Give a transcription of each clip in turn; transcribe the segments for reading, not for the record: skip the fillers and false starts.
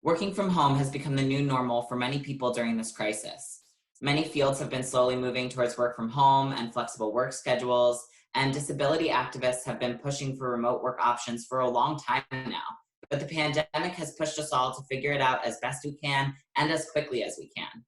Working from home has become the new normal for many people during this crisis. Many fields have been slowly moving towards work from home and flexible work schedules, and disability activists have been pushing for remote work options for a long time now. But the pandemic has pushed us all to figure it out as best we can and as quickly as we can.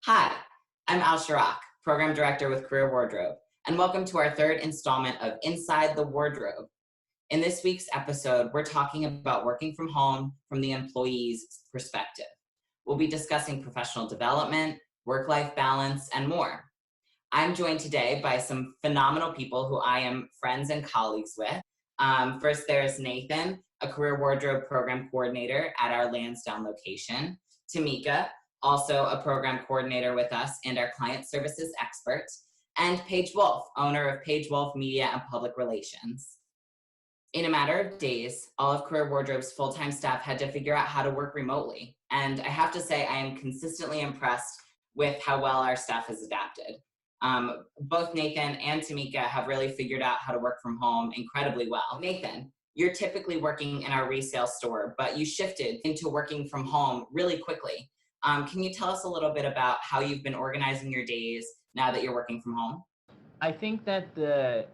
Hi, I'm Al Sharak, Program Director with Career Wardrobe, and welcome to our third installment of Inside the Wardrobe. In this week's episode, we're talking about working from home from the employee's perspective. We'll be discussing professional development, work-life balance, and more. I'm joined today by some phenomenal people who I am friends and colleagues with. First, there's Nathan, a Career Wardrobe Program Coordinator at our Lansdowne location. Tameka, also a Program Coordinator with us and our Client Services Expert. And Paige Wolf, owner of Paige Wolf Media and Public Relations. In a matter of days, all of Career Wardrobe's full-time staff had to figure out how to work remotely. And I have to say, I am consistently impressed with how well our staff has adapted. Both Nathan and Tameka have really figured out how to work from home incredibly well. Nathan, you're typically working in our resale store, but you shifted into working from home really quickly. Can you tell us a little bit about how you've been organizing your days now that you're working from home? I think that the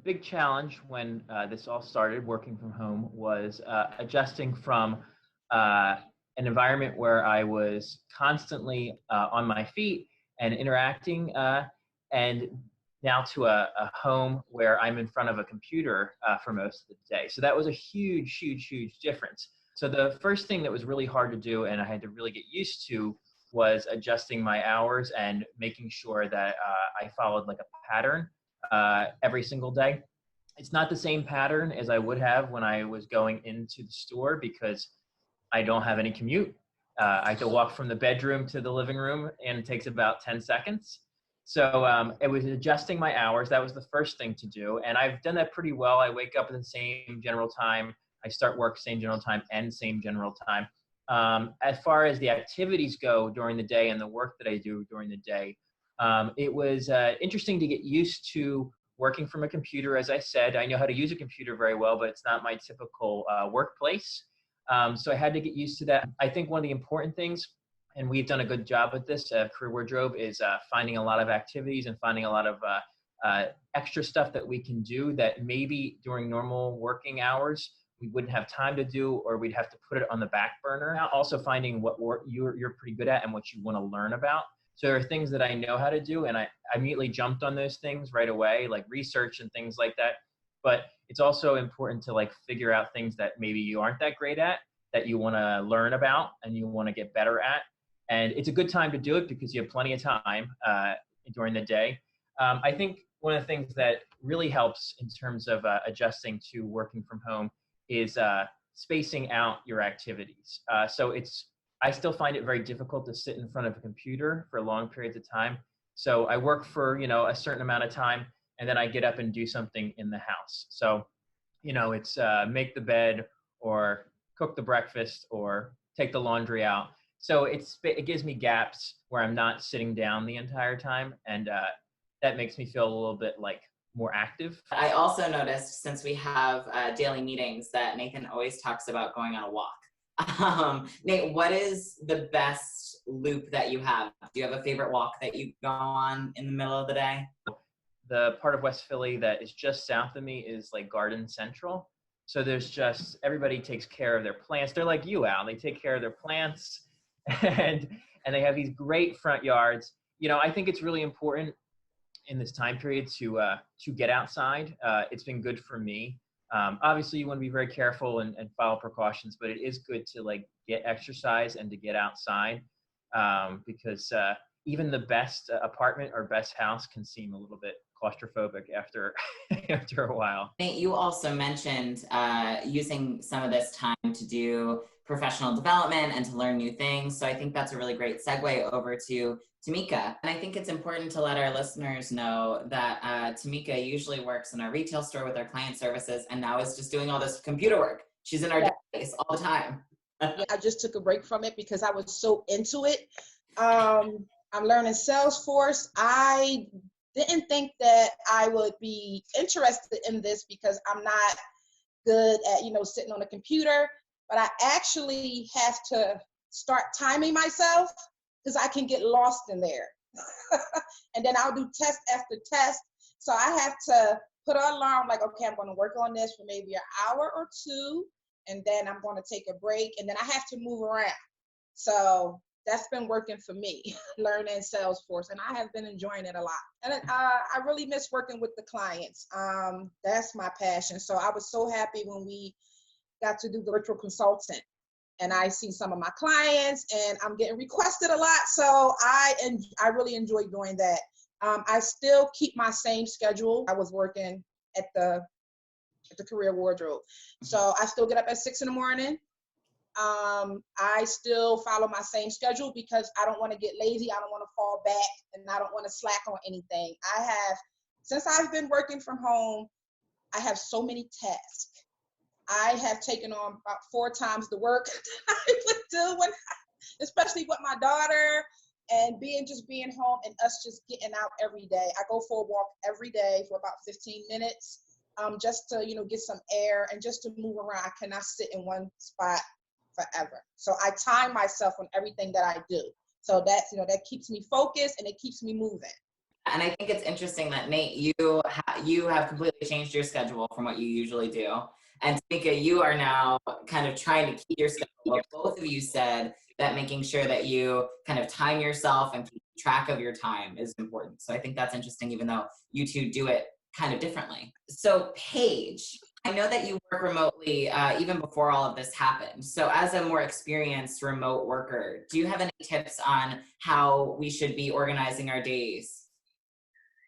big challenge when this all started, working from home, was adjusting from an environment where I was constantly on my feet and interacting, and now to a home where I'm in front of a computer for most of the day. So that was a huge, huge, huge difference. So the first thing that was really hard to do, and I had to really get used to, was adjusting my hours and making sure that I followed like a pattern every single day. It's not the same pattern as I would have when I was going into the store because I don't have any commute. I have to walk from the bedroom to the living room, and it takes about 10 seconds. So it was adjusting my hours. That was the first thing to do. And I've done that pretty well. I wake up at the same general time. I start work same general time and same general time. As far as the activities go during the day and the work that I do during the day, it was interesting to get used to working from a computer. As I said, I know how to use a computer very well, but it's not my typical workplace. So I had to get used to that. I think one of the important things, and we've done a good job with this, Career Wardrobe, is finding a lot of activities and finding a lot of extra stuff that we can do that maybe during normal working hours we wouldn't have time to do, or we'd have to put it on the back burner. Now also finding what work you're pretty good at and what you want to learn about. So there are things that I know how to do, and I immediately jumped on those things right away, like research and things like that. But it's also important to like figure out things that maybe you aren't that great at, that you want to learn about and you want to get better at. And it's a good time to do it because you have plenty of time during the day. I think one of the things that really helps in terms of adjusting to working from home is spacing out your activities. So I still find it very difficult to sit in front of a computer for long periods of time. So I work for, a certain amount of time, and then I get up and do something in the house. So, it's make the bed or cook the breakfast or take the laundry out. So it gives me gaps where I'm not sitting down the entire time. And that makes me feel a little bit like more active. I also noticed, since we have daily meetings, that Nathan always talks about going on a walk. Nate, what is the best loop that you have? Do you have a favorite walk that you go on in the middle of the day? The part of West Philly that is just south of me is like Garden Central. So there's just, everybody takes care of their plants. They're like you, Al. They take care of their plants and they have these great front yards. I think it's really important in this time period to get outside. It's been good for me. Obviously you want to be very careful and follow precautions, but it is good to like get exercise and to get outside because even the best apartment or best house can seem a little bit claustrophobic after a while. Nate, you also mentioned using some of this time to do professional development and to learn new things. So I think that's a really great segue over to Tameka. And I think it's important to let our listeners know that Tameka usually works in our retail store with our client services and now is just doing all this computer work. She's in our database all the time. I just took a break from it because I was so into it. I'm learning Salesforce. I didn't think that I would be interested in this because I'm not good at, sitting on a computer, but I actually have to start timing myself because I can get lost in there. And then I'll do test after test. So I have to put an alarm like, okay, I'm going to work on this for maybe an hour or two, and then I'm going to take a break, and then I have to move around. So that's been working for me, learning Salesforce, and I have been enjoying it a lot. And I really miss working with the clients. That's my passion. So I was so happy when we got to do the virtual consultant, and I see some of my clients, and I'm getting requested a lot. So I really enjoy doing that. I still keep my same schedule. I was working at the Career Wardrobe. So I still get up at 6 in the morning. I still follow my same schedule because I don't want to get lazy. I don't want to fall back, and I don't want to slack on anything. Since I've been working from home, I have so many tasks. I have taken on about 4 times the work I would do especially with my daughter and being home and us just getting out every day. I go for a walk every day for about 15 minutes, just to, get some air and just to move around. I cannot sit in one spot forever. So I time myself on everything that I do. So that's, that keeps me focused and it keeps me moving. And I think it's interesting that, Nate, you have completely changed your schedule from what you usually do. And Tameka, you are now kind of trying to keep your schedule. Well, both of you said that making sure that you kind of time yourself and keep track of your time is important. So I think that's interesting, even though you two do it kind of differently. So Paige, I know that you work remotely even before all of this happened. So as a more experienced remote worker, do you have any tips on how we should be organizing our days?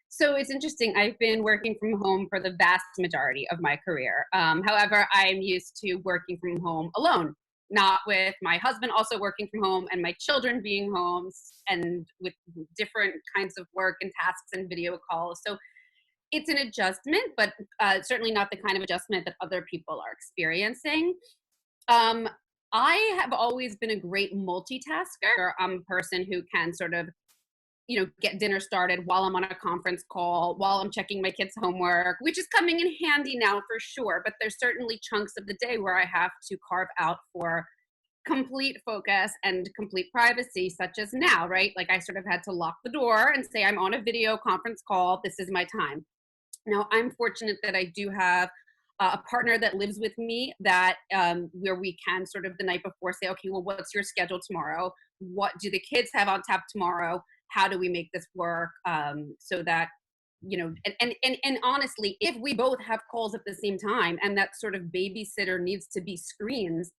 So it's interesting. I've been working from home for the vast majority of my career. However, I'm used to working from home alone, not with my husband also working from home and my children being home and with different kinds of work and tasks and video calls. So it's an adjustment, but certainly not the kind of adjustment that other people are experiencing. I have always been a great multitasker. I'm a person who can sort of get dinner started while I'm on a conference call, while I'm checking my kids' homework, which is coming in handy now for sure. But there's certainly chunks of the day where I have to carve out for complete focus and complete privacy, such as now, right? Like I sort of had to lock the door and say, I'm on a video conference call. This is my time. Now, I'm fortunate that I do have a partner that lives with me that where we can sort of the night before say, okay, well, what's your schedule tomorrow? What do the kids have on tap tomorrow? How do we make this work so that, and honestly, if we both have calls at the same time and that sort of babysitter needs to be screens,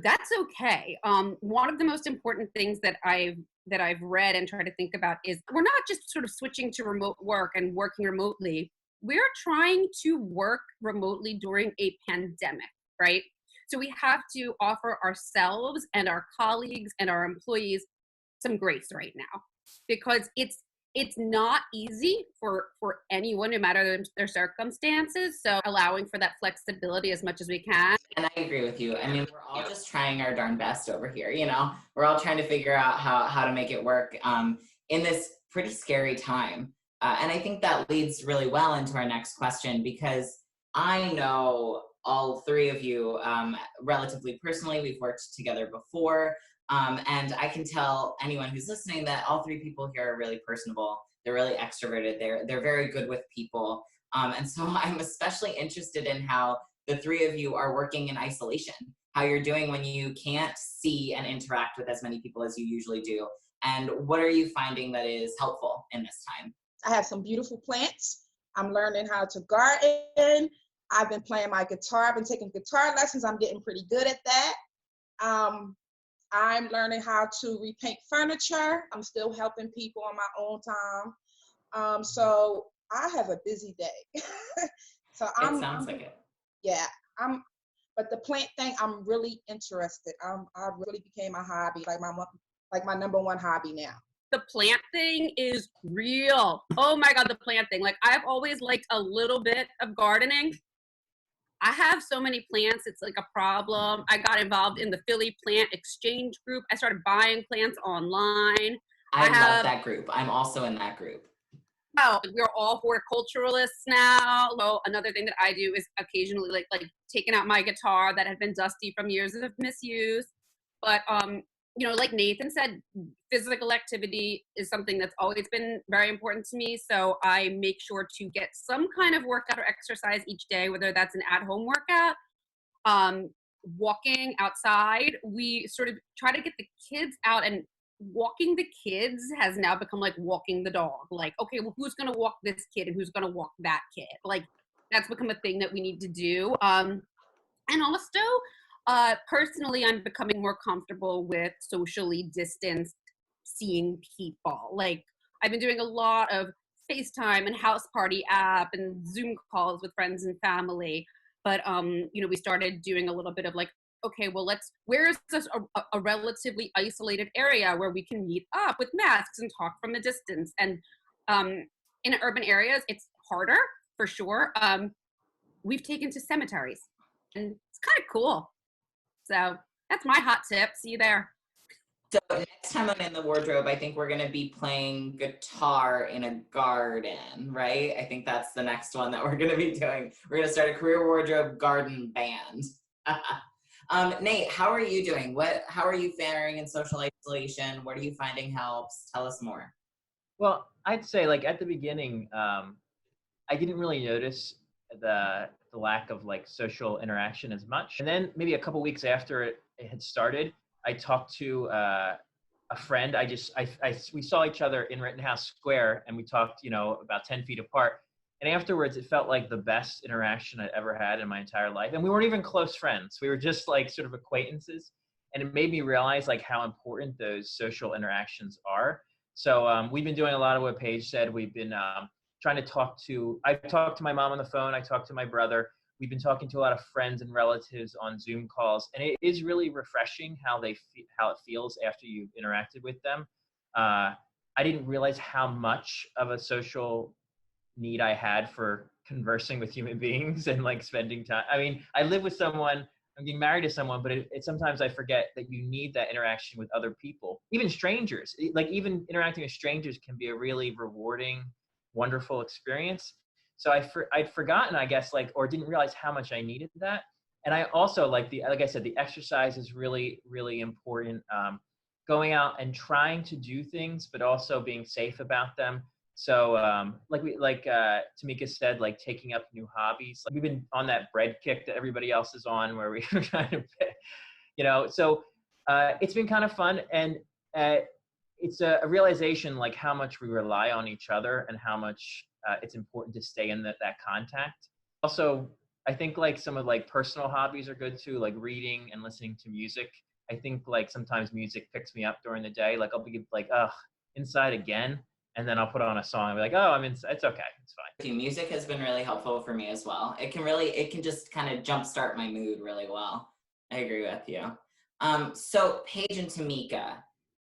that's okay. One of the most important things that I've read and tried to think about is we're not just sort of switching to remote work and working remotely. We're trying to work remotely during a pandemic, right? So we have to offer ourselves and our colleagues and our employees some grace right now, because it's not easy for anyone, no matter their circumstances. So allowing for that flexibility as much as we can. And I agree with you. I mean, we're all just trying our darn best over here. We're all trying to figure out how to make it work in this pretty scary time. And I think that leads really well into our next question, because I know all 3 of you relatively personally. We've worked together before. And I can tell anyone who's listening that all 3 people here are really personable. They're really extroverted. They're very good with people. And so I'm especially interested in how the 3 of you are working in isolation, how you're doing when you can't see and interact with as many people as you usually do. And what are you finding that is helpful in this time? I have some beautiful plants. I'm learning how to garden. I've been playing my guitar. I've been taking guitar lessons. I'm getting pretty good at that. I'm learning how to repaint furniture. I'm still helping people on my own time. So I have a busy day. So It sounds like it. Yeah, but the plant thing, I'm really interested. I really became a hobby, like my number 1 hobby now. The plant thing is real. Oh my God, the plant thing. Like I've always liked a little bit of gardening. I have so many plants, it's like a problem. I got involved in the Philly Plant Exchange group. I started buying plants online. I love that group. I'm also in that group. Oh, we're all horticulturalists now. So another thing that I do is occasionally like taking out my guitar that had been dusty from years of misuse, But you know, like Nathan said, physical activity is something that's always been very important to me. So I make sure to get some kind of workout or exercise each day, whether that's an at-home workout, walking outside. We sort of try to get the kids out, and walking the kids has now become like walking the dog. Like, okay, well, who's going to walk this kid and who's going to walk that kid? Like, that's become a thing that we need to do. And also, personally, I'm becoming more comfortable with socially distanced seeing people. Like, I've been doing a lot of FaceTime and house party app and Zoom calls with friends and family. But, you know, we started doing a little bit of like, okay, well, where is this a relatively isolated area where we can meet up with masks and talk from a distance? And in urban areas, it's harder for sure. We've taken to cemeteries, and it's kind of cool. So that's my hot tip. See you there. So next time I'm in the wardrobe, I think we're going to be playing guitar in a garden, right? I think that's the next one that we're going to be doing. We're going to start a career wardrobe garden band. Nate, how are you doing? How are you faring in social isolation? What are you finding helps? Tell us more. Well, I'd say like at the beginning, I didn't really notice the lack of like social interaction as much. And then maybe a couple weeks after it had started, I talked to a friend. We saw each other in Rittenhouse Square, and we talked, about 10 feet apart. And afterwards, it felt like the best interaction I'd ever had in my entire life. And we weren't even close friends. We were just like sort of acquaintances. And it made me realize like how important those social interactions are. So we've been doing a lot of what Paige said. We've been trying to I've talked to my mom on the phone. I talked to my brother. We've been talking to a lot of friends and relatives on Zoom calls. And it is really refreshing how it feels after you've interacted with them. I didn't realize how much of a social need I had for conversing with human beings and like spending time. I mean, I live with someone, I'm getting married to someone, but it sometimes I forget that you need that interaction with other people, even strangers. Like even interacting with strangers can be a really rewarding, wonderful experience. So I'd forgotten, I guess, or didn't realize how much I needed that. And I also like I said, the exercise is really, really important. Going out and trying to do things, but also being safe about them. So Tameka said, like taking up new hobbies. Like, we've been on that bread kick that everybody else is on, where we're trying to, so it's been kind of fun. And it's a realization like how much we rely on each other and how much it's important to stay in that contact. Also, I think like some of like personal hobbies are good too, like reading and listening to music. I think like sometimes music picks me up during the day. Like I'll be like, inside again. And then I'll put on a song and be like, I'm in, it's okay, it's fine. Music has been really helpful for me as well. It can just kind of jumpstart my mood really well. I agree with you. So Paige and Tameka,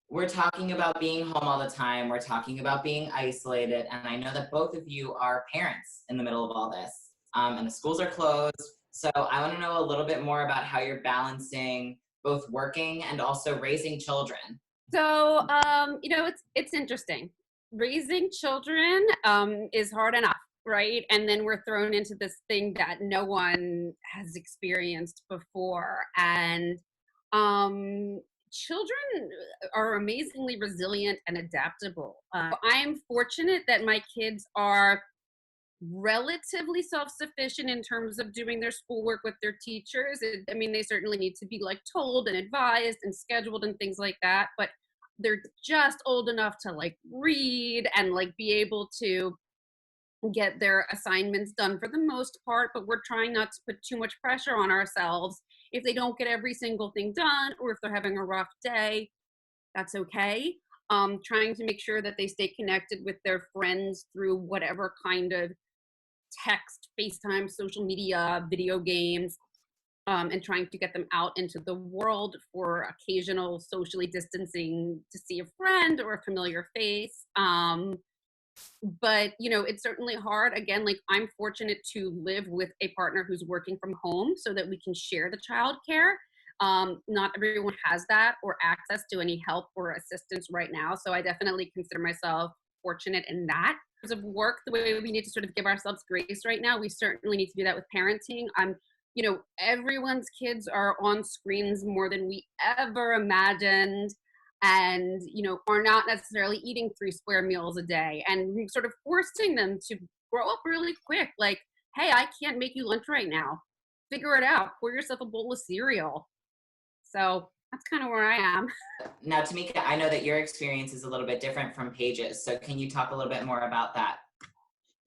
we're talking about being home all the time. We're talking about being isolated. And I know that both of you are parents in the middle of all this. And the schools are closed. So I want to know a little bit more about how you're balancing both working and also raising children. So, it's interesting. Raising children is hard enough, right? And then we're thrown into this thing that no one has experienced before. And children are amazingly resilient and adaptable. I'm fortunate that my kids are relatively self-sufficient in terms of doing their schoolwork with their teachers. They certainly need to be like told and advised and scheduled and things like that, but they're just old enough to like read and like be able to get their assignments done for the most part. But we're trying not to put too much pressure on ourselves. If they don't get every single thing done, or if they're having a rough day, that's okay. Trying to make sure that they stay connected with their friends through whatever kind of text, FaceTime, social media, video games, and trying to get them out into the world for occasional socially distancing to see a friend or a familiar face. But, it's certainly hard. Again, like I'm fortunate to live with a partner who's working from home so that we can share the childcare. Not everyone has that or access to any help or assistance right now. So I definitely consider myself fortunate in that. In terms of work, the way we need to sort of give ourselves grace right now, we certainly need to do that with parenting. I'm you know, everyone's kids are on screens more than we ever imagined, and, you know, are not necessarily eating 3 square meals a day, and sort of forcing them to grow up really quick. Like, hey, I can't make you lunch right now. Figure it out. Pour yourself a bowl of cereal. So that's kind of where I am. Now, Tameka, I know that your experience is a little bit different from Paige's. So can you talk a little bit more about that?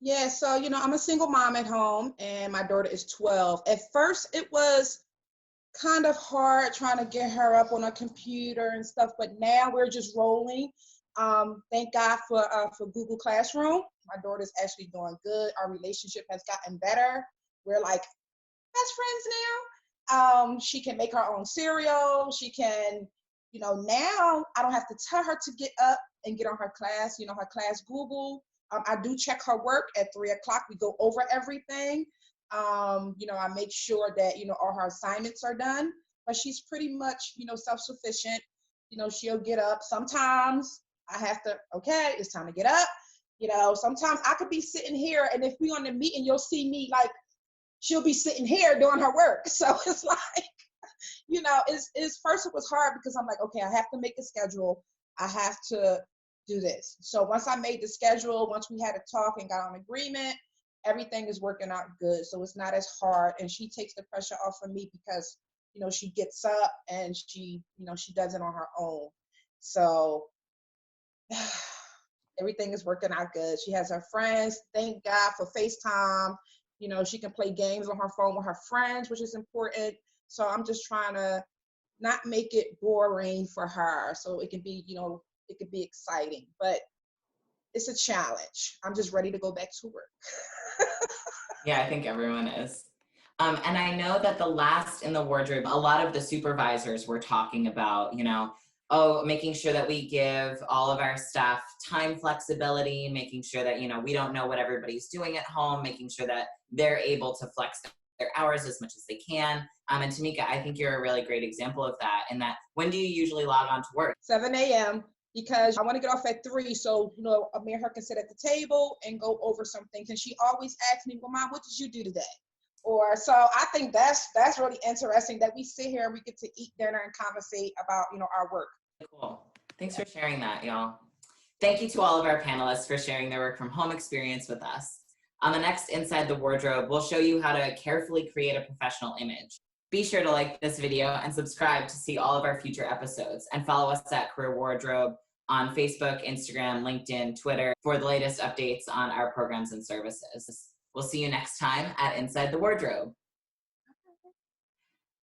Yeah, so I'm a single mom at home and my daughter is 12. At first it was kind of hard trying to get her up on a computer and stuff, but now we're just rolling. Thank God for Google Classroom. My daughter's actually doing good. Our relationship has gotten better. We're like best friends now. She can make her own cereal. She can, now I don't have to tell her to get up and get on her class, her class Google. I do check her work at 3:00. We go over everything. I make sure that, all her assignments are done, but she's pretty much, self-sufficient. She'll get up. Sometimes I have to, okay, it's time to get up. Sometimes I could be sitting here, and if we on the meeting, you'll see me like, she'll be sitting here doing her work. So it's like, it's first it was hard because I'm like, okay, I have to make a schedule. I have to do this. So once I made the schedule, once we had a talk and got on agreement, everything is working out good. So it's not as hard, and she takes the pressure off of me because, she gets up and she does it on her own. So everything is working out good. She has her friends. Thank God for FaceTime. She can play games on her phone with her friends, which is important. So I'm just trying to not make it boring for her. So it can be, it could be exciting, but it's a challenge. I'm just ready to go back to work. Yeah, I think everyone is. And I know that the last in the wardrobe, a lot of the supervisors were talking about, making sure that we give all of our staff time flexibility, making sure that, we don't know what everybody's doing at home, making sure that they're able to flex their hours as much as they can. And Tameka, I think you're a really great example of that, in that when do you usually log on to work? 7 a.m. because I want to get off at 3. So, me and her can sit at the table and go over some things. And she always asks me, well, Mom, what did you do today? So I think that's really interesting that we sit here and we get to eat dinner and conversate about, our work. Cool. Thanks for sharing that, y'all. Thank you to all of our panelists for sharing their work from home experience with us. On the next Inside the Wardrobe, we'll show you how to carefully create a professional image. Be sure to like this video and subscribe to see all of our future episodes, and follow us at Career Wardrobe on Facebook, Instagram, LinkedIn, Twitter for the latest updates on our programs and services. We'll see you next time at Inside the Wardrobe.